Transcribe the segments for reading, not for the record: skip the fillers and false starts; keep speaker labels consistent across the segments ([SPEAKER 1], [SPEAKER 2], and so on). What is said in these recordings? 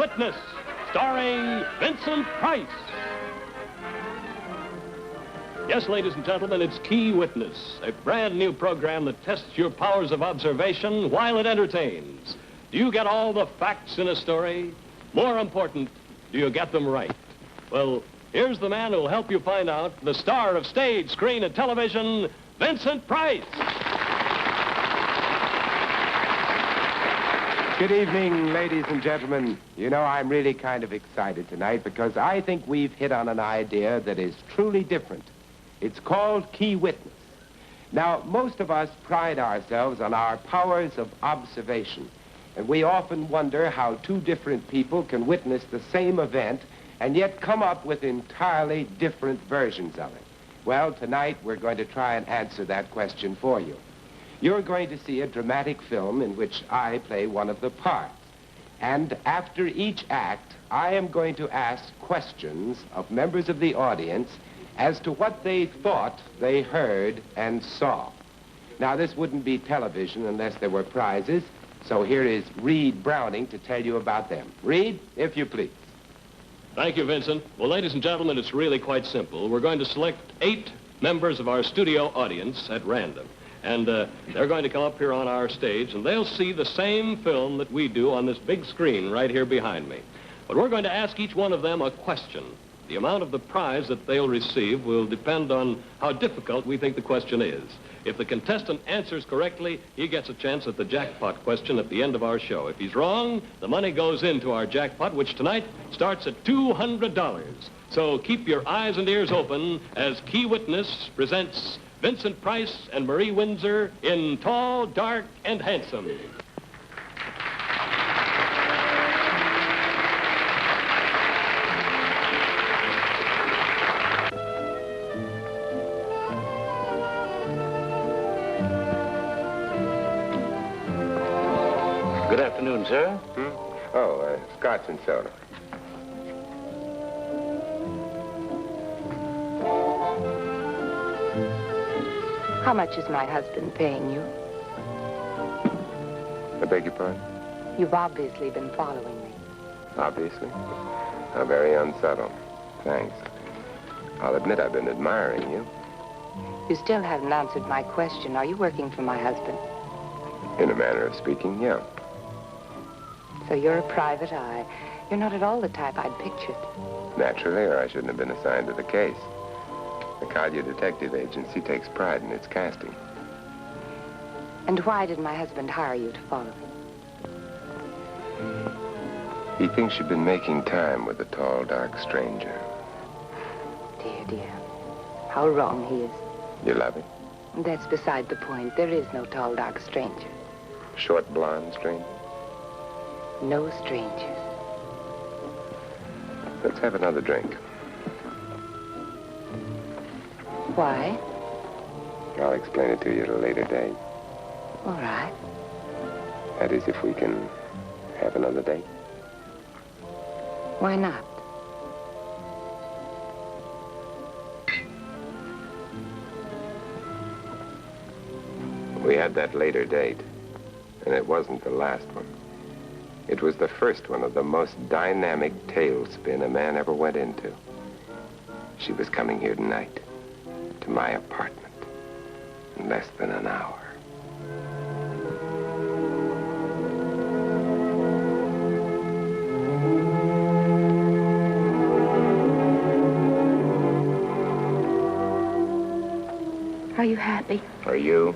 [SPEAKER 1] Witness, starring Vincent Price. Yes, ladies and gentlemen, it's Key Witness, a brand new program that tests your powers of observation while it entertains. Do you get all the facts in a story? More important, do you get them right? Well, here's the man who'll help you find out, the star of stage, screen, and television, Vincent Price.
[SPEAKER 2] Good evening, ladies and gentlemen. You know, I'm really kind of excited tonight because I think we've hit on an idea that is truly different. It's called Key Witness. Now, most of us pride ourselves on our powers of observation, and we often wonder how two different people can witness the same event and yet come up with entirely different versions of it. Well, tonight we're going to try and answer that question for you. You're going to see a dramatic film in which I play one of the parts. And after each act, I am going to ask questions of members of the audience as to what they thought they heard and saw. Now, this wouldn't be television unless there were prizes, so here is Reed Browning to tell you about them. Reed, if you please.
[SPEAKER 1] Thank you, Vincent. Well, ladies and gentlemen, it's really quite simple. We're going to select 8 members of our studio audience at random. And they're going to come up here on our stage, and they'll see the same film that we do on this big screen right here behind me. But we're going to ask each one of them a question. The amount of the prize that they'll receive will depend on how difficult we think the question is. If the contestant answers correctly, he gets a chance at the jackpot question at the end of our show. If he's wrong, the money goes into our jackpot, which tonight starts at $200. So keep your eyes and ears open as Key Witness presents Vincent Price and Marie Windsor in Tall, Dark, and Handsome.
[SPEAKER 3] Good afternoon, sir.
[SPEAKER 2] Scotch and soda.
[SPEAKER 4] How much is my husband paying you?
[SPEAKER 2] I beg your pardon?
[SPEAKER 4] You've obviously been following me.
[SPEAKER 2] Obviously. How very unsubtle. Thanks. I'll admit I've been admiring you.
[SPEAKER 4] You still haven't answered my question. Are you working for my husband?
[SPEAKER 2] In a manner of speaking, yeah.
[SPEAKER 4] So you're a private eye. You're not at all the type I'd pictured.
[SPEAKER 2] Naturally, or I shouldn't have been assigned to the case. The Collier Detective Agency takes pride in its casting.
[SPEAKER 4] And why did my husband hire you to follow me?
[SPEAKER 2] He thinks you've been making time with a tall, dark stranger.
[SPEAKER 4] Dear, dear. How wrong he is.
[SPEAKER 2] You love him?
[SPEAKER 4] That's beside the point. There is no tall, dark stranger.
[SPEAKER 2] Short, blonde stranger?
[SPEAKER 4] No strangers.
[SPEAKER 2] Let's have another drink.
[SPEAKER 4] Why?
[SPEAKER 2] I'll explain it to you at a later date.
[SPEAKER 4] All right.
[SPEAKER 2] That is, if we can have another date.
[SPEAKER 4] Why not?
[SPEAKER 2] We had that later date, and it wasn't the last one. It was the first one of the most dynamic tailspin a man ever went into. She was coming here tonight, to my apartment, in less than an hour.
[SPEAKER 4] Are you happy?
[SPEAKER 2] Are you?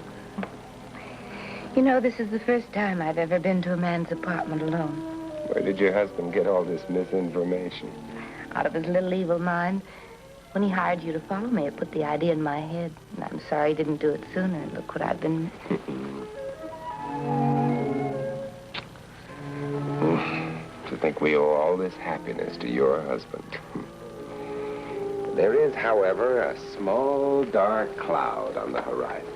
[SPEAKER 4] You know, this is the first time I've ever been to a man's apartment alone.
[SPEAKER 2] Where did your husband get all this misinformation?
[SPEAKER 4] Out of his little evil mind. When he hired you to follow me, it put the idea in my head. And I'm sorry he didn't do it sooner. Look what I've been missing.
[SPEAKER 2] To think we owe all this happiness to your husband. There is, however, a small, dark cloud on the horizon.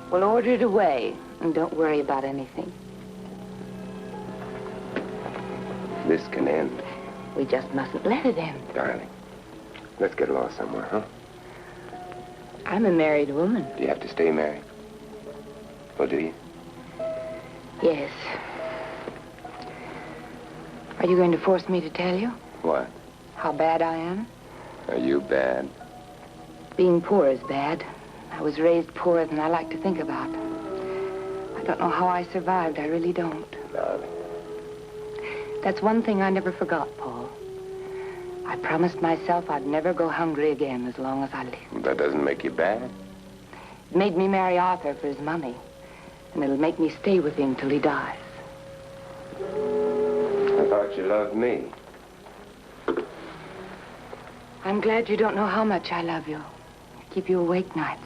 [SPEAKER 4] Well, order it away, and don't worry about anything.
[SPEAKER 2] This can end.
[SPEAKER 4] We just mustn't let it end.
[SPEAKER 2] Darling, let's get lost somewhere, huh?
[SPEAKER 4] I'm a married woman.
[SPEAKER 2] Do you have to stay married? Or do you?
[SPEAKER 4] Yes. Are you going to force me to tell you
[SPEAKER 2] What?
[SPEAKER 4] how bad I am?
[SPEAKER 2] Are you bad?
[SPEAKER 4] Being poor is bad. I was raised poorer than I like to think about. I don't know how I survived. I really don't.
[SPEAKER 2] Darling.
[SPEAKER 4] That's one thing I never forgot, Paul. I promised myself I'd never go hungry again as long as I lived.
[SPEAKER 2] That doesn't make you bad?
[SPEAKER 4] It made me marry Arthur for his money, and it'll make me stay with him till he dies.
[SPEAKER 2] I thought you loved me.
[SPEAKER 4] I'm glad you don't know how much I love you. I keep you awake nights.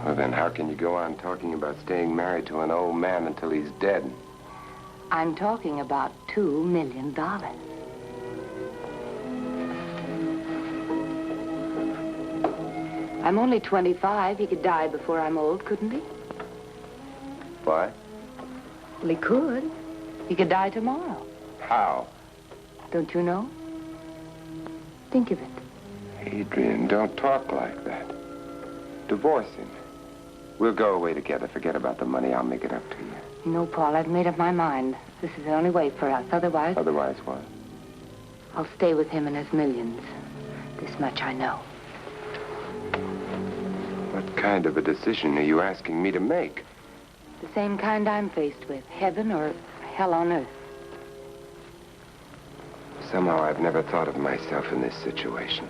[SPEAKER 2] Well, then how can you go on talking about staying married to an old man until he's dead?
[SPEAKER 4] I'm talking about $2 million. I'm only 25. He could die before I'm old, couldn't he?
[SPEAKER 2] What?
[SPEAKER 4] Well, he could. He could die tomorrow.
[SPEAKER 2] How?
[SPEAKER 4] Don't you know? Think of it.
[SPEAKER 2] Adrian, don't talk like that. Divorce him. We'll go away together. Forget about the money. I'll make it up to you.
[SPEAKER 4] You know, Paul, I've made up my mind. This is the only way for us. Otherwise,
[SPEAKER 2] Otherwise what?
[SPEAKER 4] I'll stay with him and his millions. This much I know.
[SPEAKER 2] What kind of a decision are you asking me to make?
[SPEAKER 4] The same kind I'm faced with. Heaven or hell on earth.
[SPEAKER 2] Somehow I've never thought of myself in this situation.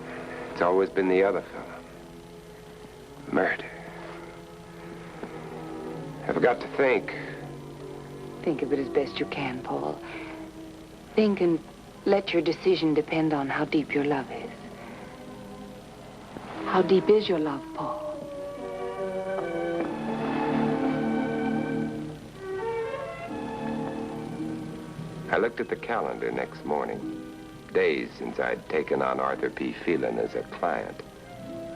[SPEAKER 2] It's always been the other fellow. Murder. I've got to think.
[SPEAKER 4] Think of it as best you can, Paul. Think and let your decision depend on how deep your love is. How deep is your love, Paul?
[SPEAKER 2] I looked at the calendar next morning. Days since I'd taken on Arthur P. Phelan as a client.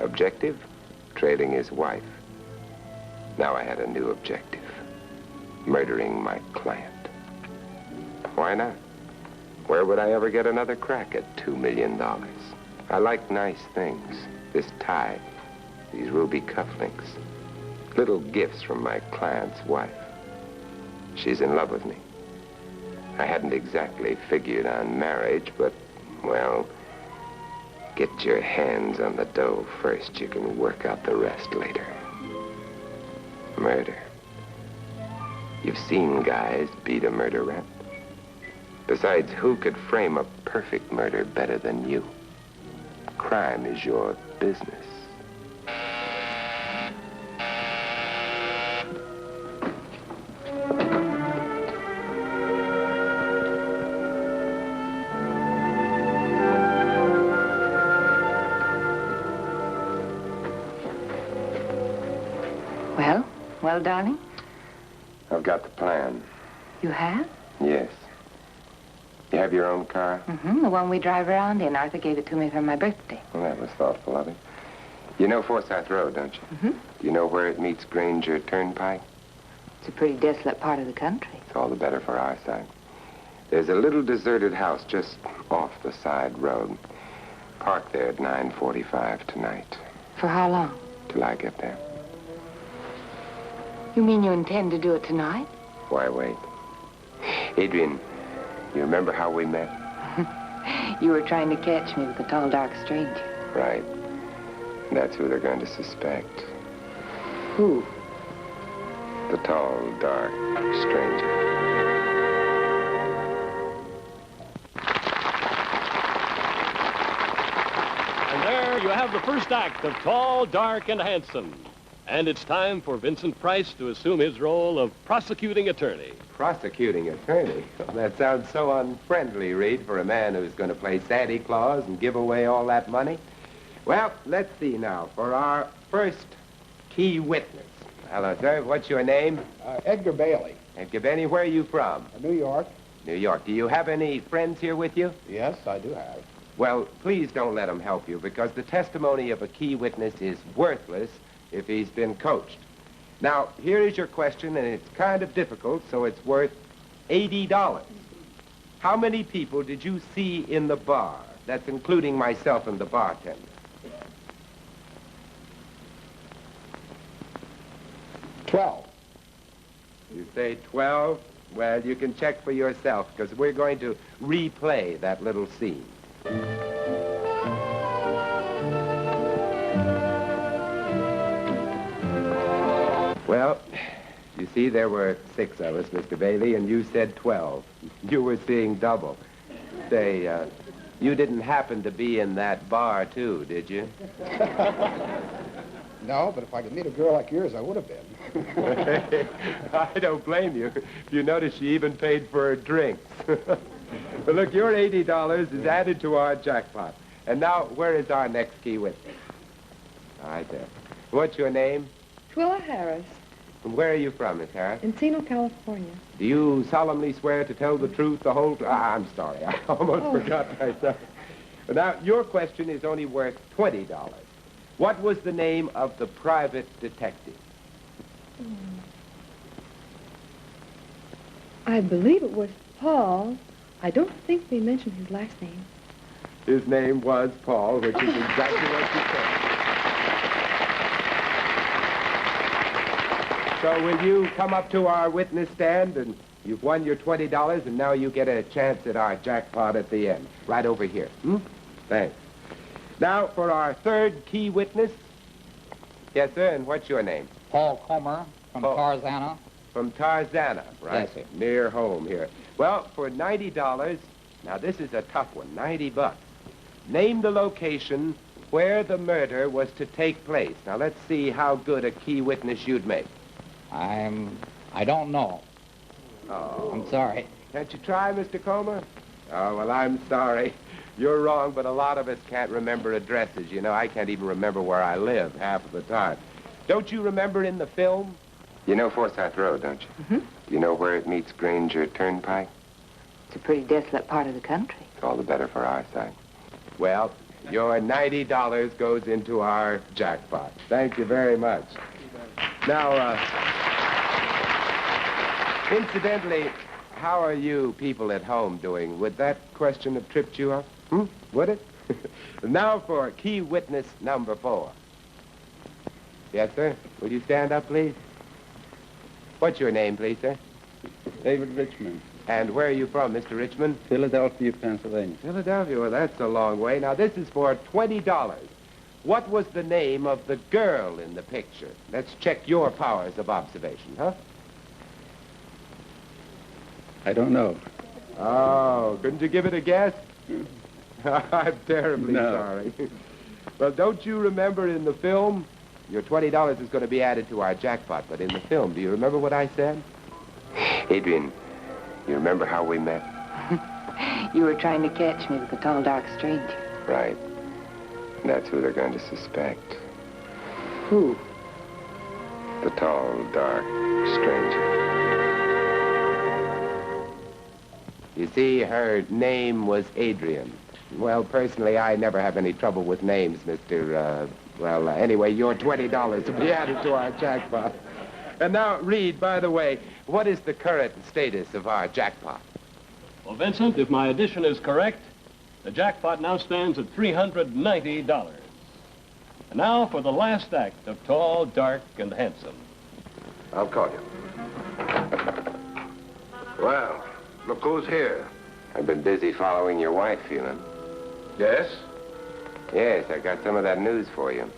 [SPEAKER 2] Objective? Trailing his wife. Now I had a new objective. Murdering my client. Why not? Where would I ever get another crack at $2 million? I like nice things. This tie, these ruby cufflinks. Little gifts from my client's wife. She's in love with me. I hadn't exactly figured on marriage, but, well, get your hands on the dough first. You can work out the rest later. Murder. You've seen guys beat a murder rap. Besides, who could frame a perfect murder better than you? Crime is your business.
[SPEAKER 4] Well, darling?
[SPEAKER 2] I've got the plan.
[SPEAKER 4] You have?
[SPEAKER 2] Yes. You have your own car?
[SPEAKER 4] Mm-hmm, the one we drive around in. Arthur gave it to me for my birthday.
[SPEAKER 2] Well, that was thoughtful of him. You know Forsyth Road, don't you?
[SPEAKER 4] Mm-hmm.
[SPEAKER 2] Do you know where it meets Granger Turnpike?
[SPEAKER 4] It's a pretty desolate part of the country.
[SPEAKER 2] It's all the better for our side. There's a little deserted house just off the side road. Park there at 9:45 tonight.
[SPEAKER 4] For how long?
[SPEAKER 2] Till I get there.
[SPEAKER 4] You mean you intend to do it tonight?
[SPEAKER 2] Why wait? Adrian, you remember how we met?
[SPEAKER 4] You were trying to catch me with a tall, dark stranger.
[SPEAKER 2] Right. That's who they're going to suspect.
[SPEAKER 4] Who?
[SPEAKER 2] The tall, dark stranger.
[SPEAKER 1] And there you have the first act of Tall, Dark, and Handsome. And it's time for Vincent Price to assume his role of prosecuting attorney.
[SPEAKER 2] Prosecuting attorney? Well, that sounds so unfriendly, Reed, for a man who's going to play Santa Claus and give away all that money. Well, let's see now, for our first key witness. Hello, sir. What's your name?
[SPEAKER 3] Edgar Bailey,
[SPEAKER 2] Edgar Benny. Where are you from?
[SPEAKER 3] New York.
[SPEAKER 2] New York. Do you have any friends here with you?
[SPEAKER 3] Yes, I do have.
[SPEAKER 2] Well, please don't let them help you, because the testimony of a key witness is worthless if he's been coached. Now, here is your question, and it's kind of difficult, so it's worth $80. How many people did you see in the bar? That's including myself and the bartender.
[SPEAKER 3] 12.
[SPEAKER 2] You say 12? Well, you can check for yourself, because we're going to replay that little scene. Well, you see, there were 6 of us, Mr. Bailey, and you said 12. You were seeing double. Say, you didn't happen to be in that bar, too, did you?
[SPEAKER 3] No, but if I could meet a girl like yours, I would have been.
[SPEAKER 2] I don't blame you. You notice she even paid for her drinks. But look, your $80 is added to our jackpot. And now, where is our next key witness? All right, there. What's your name?
[SPEAKER 5] Twilla Harris,
[SPEAKER 2] And where are you from, Miss Harris?
[SPEAKER 5] Encino, California.
[SPEAKER 2] Do you solemnly swear to tell the truth, the whole truth? I'm sorry. I almost forgot myself. But now, your question is only worth $20. What was the name of the private detective?
[SPEAKER 5] I believe it was Paul. I don't think we mentioned his last name.
[SPEAKER 2] His name was Paul, which is exactly what you said. So will you come up to our witness stand, and you've won your $20, and now you get a chance at our jackpot at the end. Right over here. Thanks. Now, for our third key witness. Yes, sir, and what's your name?
[SPEAKER 6] Paul Comer from Tarzana.
[SPEAKER 2] From Tarzana, right?
[SPEAKER 6] Yes, sir.
[SPEAKER 2] Near home here. Well, for $90, now this is a tough one, $90. Name the location where the murder was to take place. Now, let's see how good a key witness you'd make.
[SPEAKER 6] I don't know.
[SPEAKER 2] Oh.
[SPEAKER 6] I'm sorry.
[SPEAKER 2] Can't you try, Mr. Comer? Oh, well, I'm sorry. You're wrong, but a lot of us can't remember addresses. You know, I can't even remember where I live half of the time. Don't you remember in the film?
[SPEAKER 7] You know Forsyth Road, don't you?
[SPEAKER 4] Mm-hmm.
[SPEAKER 7] You know where it meets Granger Turnpike?
[SPEAKER 4] It's a pretty desolate part of the country.
[SPEAKER 7] It's all the better for our side.
[SPEAKER 2] Well, your $90 goes into our jackpot. Thank you very much. Now, incidentally, how are you people at home doing? Would that question have tripped you up? Would it? Now for key witness number 4. Yes, sir? Will you stand up, please? What's your name, please, sir?
[SPEAKER 8] David Richmond,
[SPEAKER 2] And where are you from, Mr. Richmond?
[SPEAKER 8] Philadelphia, Pennsylvania.
[SPEAKER 2] Philadelphia, well, that's a long way. Now, this is for $20. What was the name of the girl in the picture? Let's check your powers of observation, huh?
[SPEAKER 8] I don't know.
[SPEAKER 2] Oh, couldn't you give it a guess? I'm terribly
[SPEAKER 8] No.
[SPEAKER 2] sorry. Well, don't you remember in the film? Your $20 is going to be added to our jackpot, but in the film, do you remember what I said?
[SPEAKER 7] Adrian, you remember how we met?
[SPEAKER 4] You were trying to catch me with a tall, dark stranger.
[SPEAKER 7] Right. And that's who they're going to suspect.
[SPEAKER 4] Who?
[SPEAKER 7] The tall, dark stranger.
[SPEAKER 2] You see, her name was Adrian. Well, personally, I never have any trouble with names, Mr. Anyway, your $20 will be added to our jackpot. And now, Reed, by the way, what is the current status of our jackpot?
[SPEAKER 1] Well, Vincent, if my addition is correct, the jackpot now stands at $390. And now for the last act of Tall, Dark, and Handsome.
[SPEAKER 7] I'll call you. Well, look who's here. I've been busy following your wife, Phelan.
[SPEAKER 3] Yes?
[SPEAKER 7] Yes, I got some of that news for you.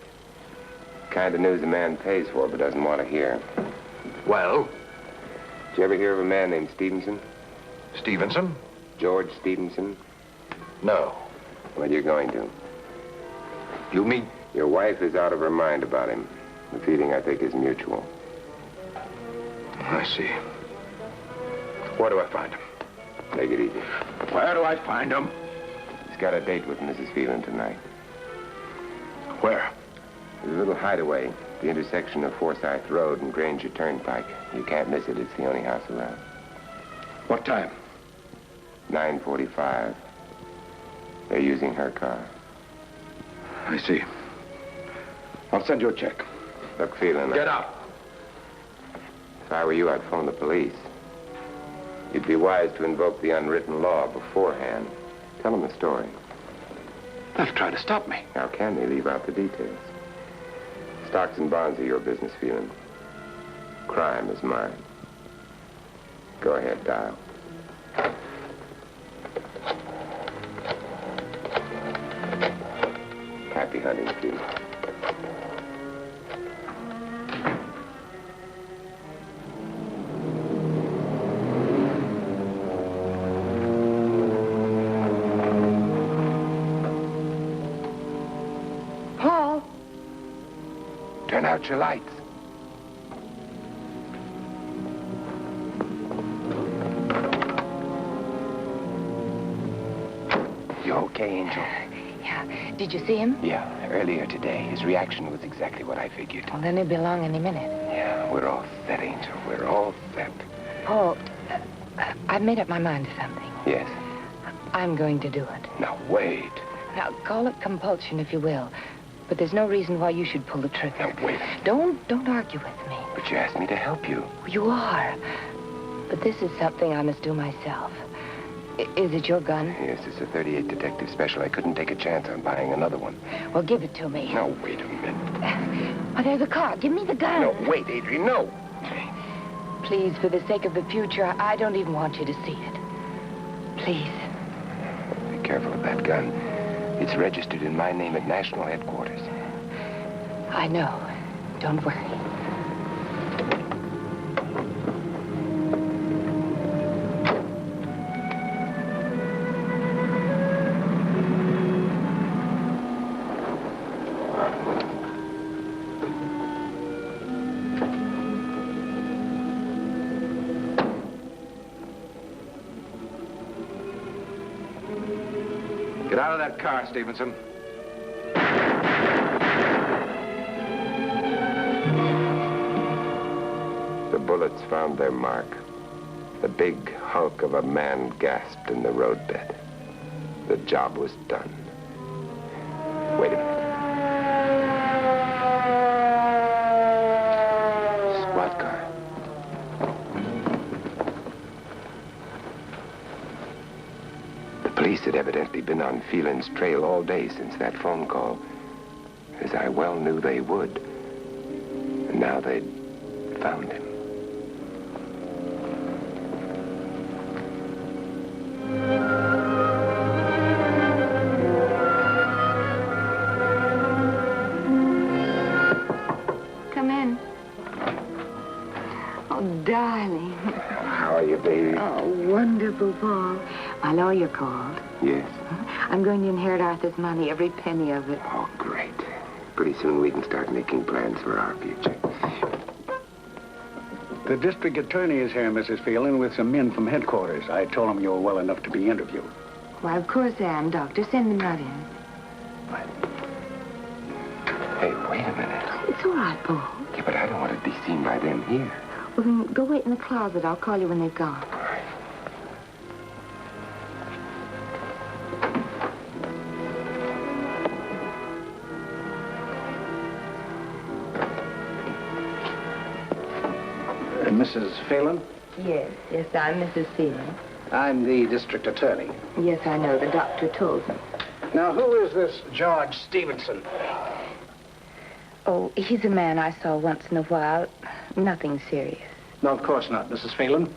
[SPEAKER 7] Kind of news a man pays for but doesn't want to hear.
[SPEAKER 3] Well?
[SPEAKER 7] Did you ever hear of a man named Stevenson?
[SPEAKER 3] Stevenson?
[SPEAKER 7] George Stevenson?
[SPEAKER 3] No.
[SPEAKER 7] Well, you're going to.
[SPEAKER 3] You mean?
[SPEAKER 7] Your wife is out of her mind about him. The feeling, I think, is mutual.
[SPEAKER 3] I see. Where do I find him?
[SPEAKER 7] Take it easy.
[SPEAKER 3] Where do I find him?
[SPEAKER 7] He's got a date with Mrs. Phelan tonight.
[SPEAKER 3] Where?
[SPEAKER 7] There's a little hideaway, the intersection of Forsyth Road and Granger Turnpike. You can't miss it. It's the only house around.
[SPEAKER 3] What time?
[SPEAKER 7] 9:45. They're using her car.
[SPEAKER 3] I see. I'll send you a check.
[SPEAKER 7] Look, Phelan.
[SPEAKER 3] Get up.
[SPEAKER 7] If I were you, I'd phone the police. You'd be wise to invoke the unwritten law beforehand. Tell them the story.
[SPEAKER 3] They'll try to stop me.
[SPEAKER 7] How can they leave out the details? Stocks and bonds are your business, Phelan. Crime is mine. Go ahead, dial. Happy hunting, Steve.
[SPEAKER 4] Paul?
[SPEAKER 7] Turn out your lights. You okay, Angel?
[SPEAKER 4] Yeah. Did you see him?
[SPEAKER 7] Yeah, earlier today. His reaction was exactly what I figured.
[SPEAKER 4] Well, then he'll be along any minute.
[SPEAKER 7] Yeah, we're all set, Angel. We're all set.
[SPEAKER 4] Paul, I've made up my mind to something.
[SPEAKER 7] Yes.
[SPEAKER 4] I'm going to do it.
[SPEAKER 7] Now, wait.
[SPEAKER 4] Now, call it compulsion if you will. But there's no reason why you should pull the trigger.
[SPEAKER 7] Now, wait.
[SPEAKER 4] Don't argue with me.
[SPEAKER 7] But you asked me to help you.
[SPEAKER 4] You are. But this is something I must do myself. Is it your gun?
[SPEAKER 7] Yes, it's a 38 Detective Special. I couldn't take a chance on buying another one.
[SPEAKER 4] Well, give it to me.
[SPEAKER 7] No, wait a minute.
[SPEAKER 4] Oh, there's a car. Give me the gun.
[SPEAKER 7] No, wait, Adrian, no.
[SPEAKER 4] Please, for the sake of the future, I don't even want you to see it. Please.
[SPEAKER 7] Be careful of that gun. It's registered in my name at National Headquarters.
[SPEAKER 4] I know. Don't worry.
[SPEAKER 3] Get out of that car, Stevenson.
[SPEAKER 7] The bullets found their mark. The big hulk of a man gasped in the roadbed. The job was done. Wait a minute. Squad car. The police had evidently been on Phelan's trail all day since that phone call, as I well knew they would. And now they'd found him.
[SPEAKER 4] Come in. Oh, darling.
[SPEAKER 7] How are you, baby?
[SPEAKER 4] Oh, wonderful, Paul. My lawyer called.
[SPEAKER 7] Yes.
[SPEAKER 4] I'm going to inherit Arthur's money, every penny of it.
[SPEAKER 7] Oh, great. Pretty soon we can start making plans for our future.
[SPEAKER 8] The district attorney is here, Mrs. Phelan, with some men from headquarters. I told him you were well enough to be interviewed.
[SPEAKER 4] Why, of course I am, Doctor. Send them right in.
[SPEAKER 7] Hey, wait a minute.
[SPEAKER 4] It's all right, Paul.
[SPEAKER 7] Yeah, but I don't want to be seen by them here.
[SPEAKER 4] Well, then go wait in the closet. I'll call you when they've gone.
[SPEAKER 7] All right.
[SPEAKER 9] Mrs. Phelan?
[SPEAKER 4] Yes, I'm Mrs. Phelan.
[SPEAKER 9] I'm the district attorney.
[SPEAKER 4] Yes, I know. The doctor told me.
[SPEAKER 9] Now, who is this George Stevenson?
[SPEAKER 4] Oh, he's a man I saw once in a while. Nothing serious.
[SPEAKER 9] No, of course not, Mrs. Phelan.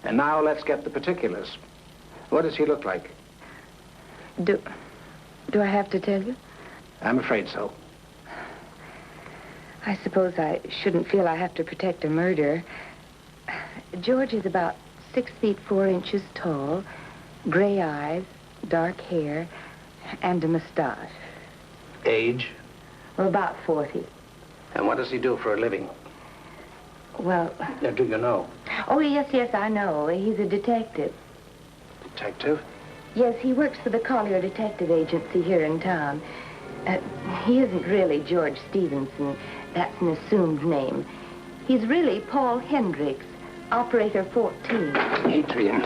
[SPEAKER 9] And now let's get the particulars. What does he look like?
[SPEAKER 4] Do I have to tell you?
[SPEAKER 9] I'm afraid so.
[SPEAKER 4] I suppose I shouldn't feel I have to protect a murderer. George is about 6 feet 4 inches tall, gray eyes, dark hair, and a mustache.
[SPEAKER 9] Age?
[SPEAKER 4] Well, about 40.
[SPEAKER 9] And what does he do for a living?
[SPEAKER 4] Well...
[SPEAKER 9] Now, do you know?
[SPEAKER 4] Oh, yes, I know. He's a detective.
[SPEAKER 9] Detective?
[SPEAKER 4] Yes, he works for the Collier Detective Agency here in town. He isn't really George Stevenson. That's an assumed name. He's really Paul Hendricks, Operator 14.
[SPEAKER 7] Adrian.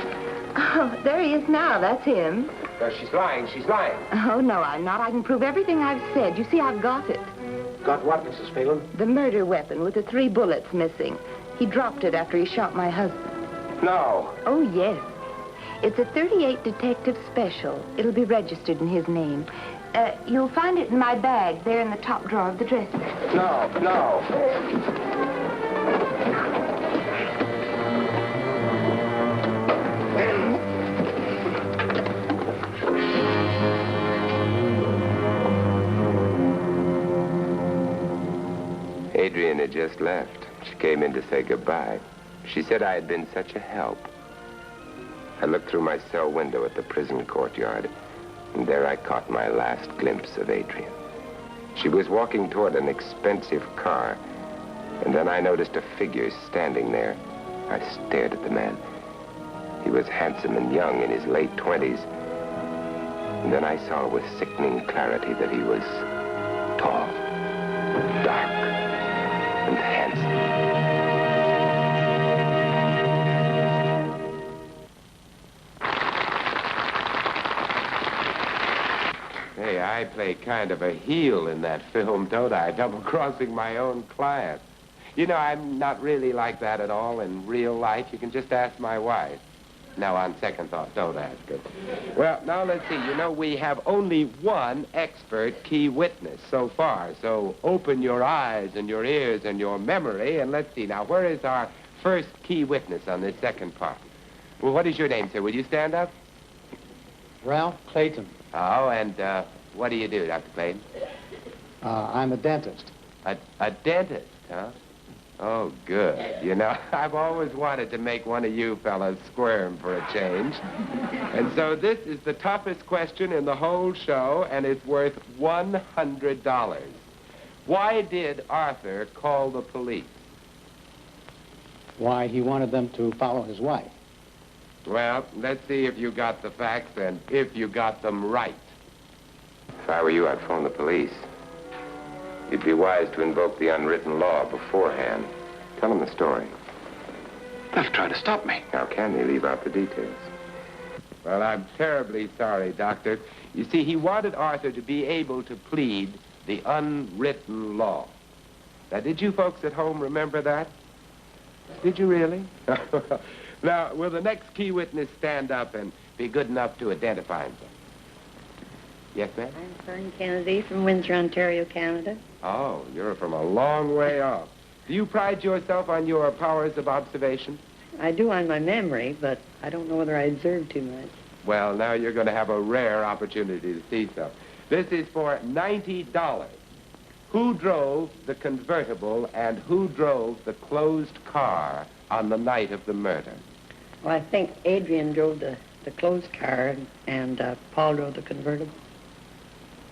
[SPEAKER 4] Oh, there he is now. That's him.
[SPEAKER 7] No, she's lying. She's lying.
[SPEAKER 4] Oh, no, I'm not. I can prove everything I've said. You see, I've got it.
[SPEAKER 9] Got what, Mrs. Phelan?
[SPEAKER 4] The murder weapon with the 3 bullets missing. He dropped it after he shot my husband.
[SPEAKER 7] No.
[SPEAKER 4] Oh, yes. It's a 38 Detective Special. It'll be registered in his name. You'll find it in my bag there in the top drawer of the dresser.
[SPEAKER 7] No. just left. She came in to say goodbye. She said I had been such a help. I looked through my cell window at the prison courtyard, and there I caught my last glimpse of Adrian. She was walking toward an expensive car, and then I noticed a figure standing there. I stared at the man. He was handsome and young, in his late 20s. And then I saw with sickening clarity that he was tall, dark, and handsome.
[SPEAKER 2] Hey, I play kind of a heel in that film, don't I? Double-crossing my own client. You know, I'm not really like that at all in real life. You can just ask my wife. Now, on second thought, don't ask her. Well, now let's see. You know, we have only one expert key witness so far. So open your eyes and your ears and your memory, and let's see. Now, where is our first key witness on this second part? Well, what is your name, sir? Will you stand up?
[SPEAKER 10] Ralph Clayton.
[SPEAKER 2] Oh, and what do you do, Dr. Clayton?
[SPEAKER 10] I'm a dentist.
[SPEAKER 2] A dentist, huh? Oh, good. You know, I've always wanted to make one of you fellas squirm for a change. And so this is the toughest question in the whole show, and it's worth $100. Why did Arthur call the police?
[SPEAKER 10] Why, he wanted them to follow his wife.
[SPEAKER 2] Well, let's see if you got the facts and if you got them right.
[SPEAKER 7] If I were you, I'd phone the police. You'd be wise to invoke the unwritten law beforehand. Tell them the story.
[SPEAKER 8] They'll try to stop me.
[SPEAKER 7] How can they leave out the details?
[SPEAKER 2] Well, I'm terribly sorry, Doctor. You see, he wanted Arthur to be able to plead the unwritten law. Now, did you folks at home remember that? Did you really? Now, will the next key witness stand up and be good enough to identify himself? Yes, ma'am?
[SPEAKER 11] I'm Fern Kennedy from Windsor, Ontario, Canada.
[SPEAKER 2] Oh, you're from a long way off. Do you pride yourself on your powers of observation?
[SPEAKER 11] I do on my memory, but I don't know whether I observe too much.
[SPEAKER 2] Well, now you're going to have a rare opportunity to see some. This is for $90. Who drove the convertible and who drove the closed car on the night of the murder?
[SPEAKER 11] Well, I think Adrian drove the closed car and Paul drove the convertible.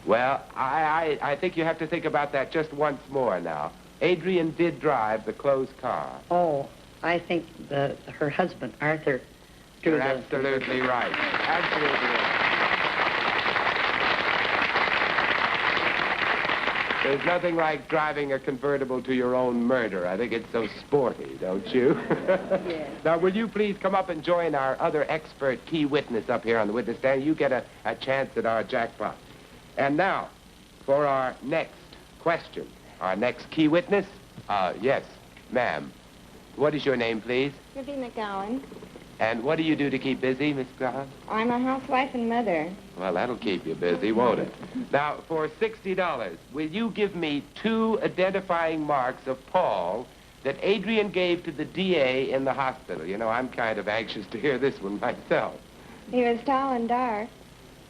[SPEAKER 2] Well, I think you have to think about that just once more now. Adrian did drive the closed car.
[SPEAKER 11] Oh, I think her husband, Arthur, drove
[SPEAKER 2] You're absolutely right. Absolutely right. There's nothing like driving a convertible to your own murder. I think it's so sporty, don't you?
[SPEAKER 11] Yes.
[SPEAKER 2] Now, will you please come up and join our other expert key witness up here on the witness stand? You get a chance at our jackpot. And now, for our next question, our next key witness. Yes, ma'am. What is your name, please?
[SPEAKER 12] Ruby McGowan.
[SPEAKER 2] And what do you do to keep busy, Miss McGowan?
[SPEAKER 12] I'm a housewife and mother.
[SPEAKER 2] Well, that'll keep you busy, won't it? Now, for $60, will you give me 2 identifying marks of Paul that Adrian gave to the DA in the hospital? You know, I'm kind of anxious to hear this one myself.
[SPEAKER 12] He was tall and dark.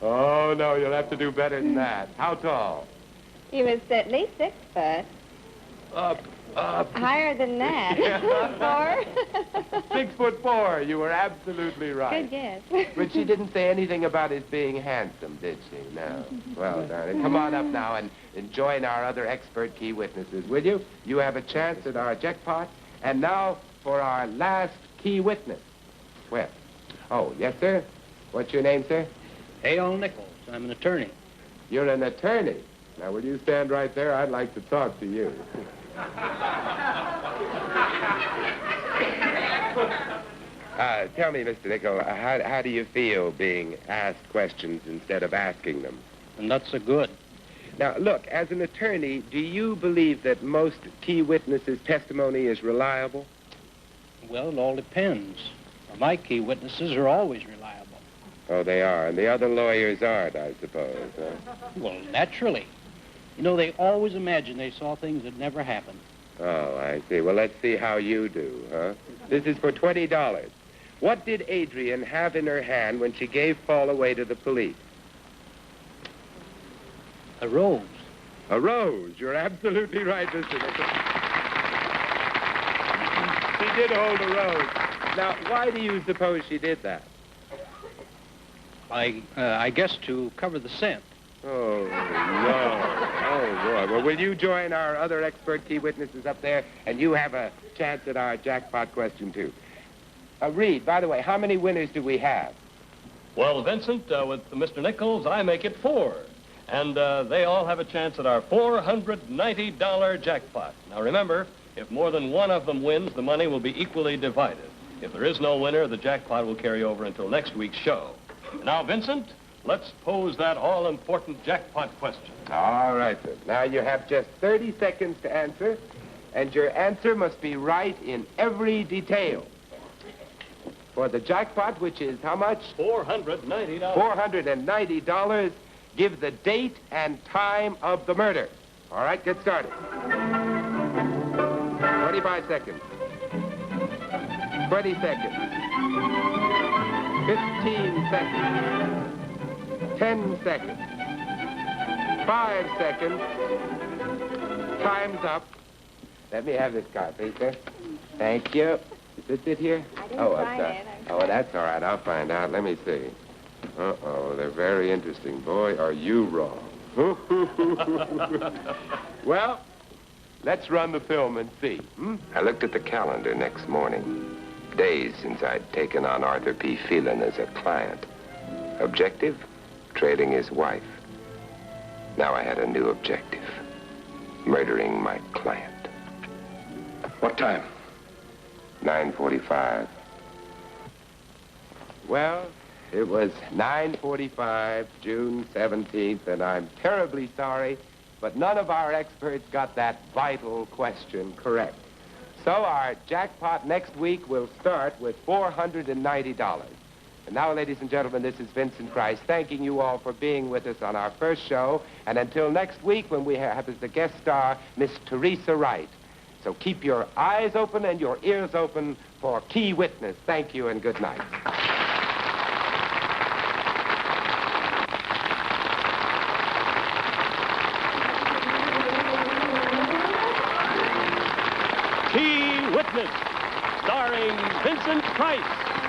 [SPEAKER 2] Oh, no, you'll have to do better than that. How tall?
[SPEAKER 12] He was at least 6 foot.
[SPEAKER 2] Up.
[SPEAKER 12] Higher than that. 4.
[SPEAKER 2] 6'4". You were absolutely right.
[SPEAKER 12] Good guess.
[SPEAKER 2] But she didn't say anything about his being handsome, did she? No. Well, darling, come on up now and join our other expert key witnesses, will you? You have a chance at our jackpot. And now for our last key witness. Well, oh, yes, sir? What's your name, sir?
[SPEAKER 10] A.L. Nichols. I'm an attorney.
[SPEAKER 2] You're an attorney. Now, will you stand right there? I'd like to talk to you. Tell me, Mr. Nichols, how do you feel being asked questions instead of asking them?
[SPEAKER 10] And that's so good.
[SPEAKER 2] Now, look, as an attorney, do you believe that most key witnesses' testimony is reliable?
[SPEAKER 10] Well, it all depends. My key witnesses are always reliable.
[SPEAKER 2] Oh, they are, and the other lawyers aren't, I suppose, huh?
[SPEAKER 10] Well, naturally. You know, they always imagine they saw things that never happened.
[SPEAKER 2] Oh, I see. Well, let's see how you do, huh? This is for $20. What did Adrian have in her hand when she gave Paul away to the police?
[SPEAKER 10] A rose.
[SPEAKER 2] A rose. You're absolutely right, Mr. Nichols. did hold a rose. Now, why do you suppose she did that?
[SPEAKER 10] I guess to cover the scent.
[SPEAKER 2] Oh, no. Oh, boy. Well, will you join our other expert key witnesses up there, and you have a chance at our jackpot question, too. Reed, by the way, how many winners do we have?
[SPEAKER 1] Well, Vincent, with Mr. Nichols, I make it 4. And they all have a chance at our $490 jackpot. Now, remember, if more than one of them wins, the money will be equally divided. If there is no winner, the jackpot will carry over until next week's show. Now, Vincent, let's pose that all-important jackpot question.
[SPEAKER 2] All right, sir. Now, you have just 30 seconds to answer, and your answer must be right in every detail. For the jackpot, which is how much?
[SPEAKER 1] $490.
[SPEAKER 2] $490. Give the date and time of the murder. All right, get started. 25 seconds. 20 seconds. 15 seconds. 10 seconds. 5 seconds. Time's up. Let me have this card, please, sir. Thank you. Is this it here?
[SPEAKER 12] I didn't sign it.
[SPEAKER 2] Oh, that's all right. I'll find out. Let me see. Uh-oh, they're very interesting. Boy, are you wrong. Well, let's run the film and see.
[SPEAKER 7] I looked at the calendar next morning. Days since I'd taken on Arthur P. Phelan as a client. Objective? Trading his wife. Now I had a new objective. Murdering my client.
[SPEAKER 3] What time?
[SPEAKER 7] 9:45.
[SPEAKER 2] Well, it was 9:45, June 17th, and I'm terribly sorry, but none of our experts got that vital question correct. So our jackpot next week will start with $490. And now, ladies and gentlemen, this is Vincent Price, thanking you all for being with us on our first show. And until next week, when we have as the guest star, Miss Teresa Wright. So keep your eyes open and your ears open for Key Witness. Thank you and good night.
[SPEAKER 1] Key Witness, starring Vincent Price.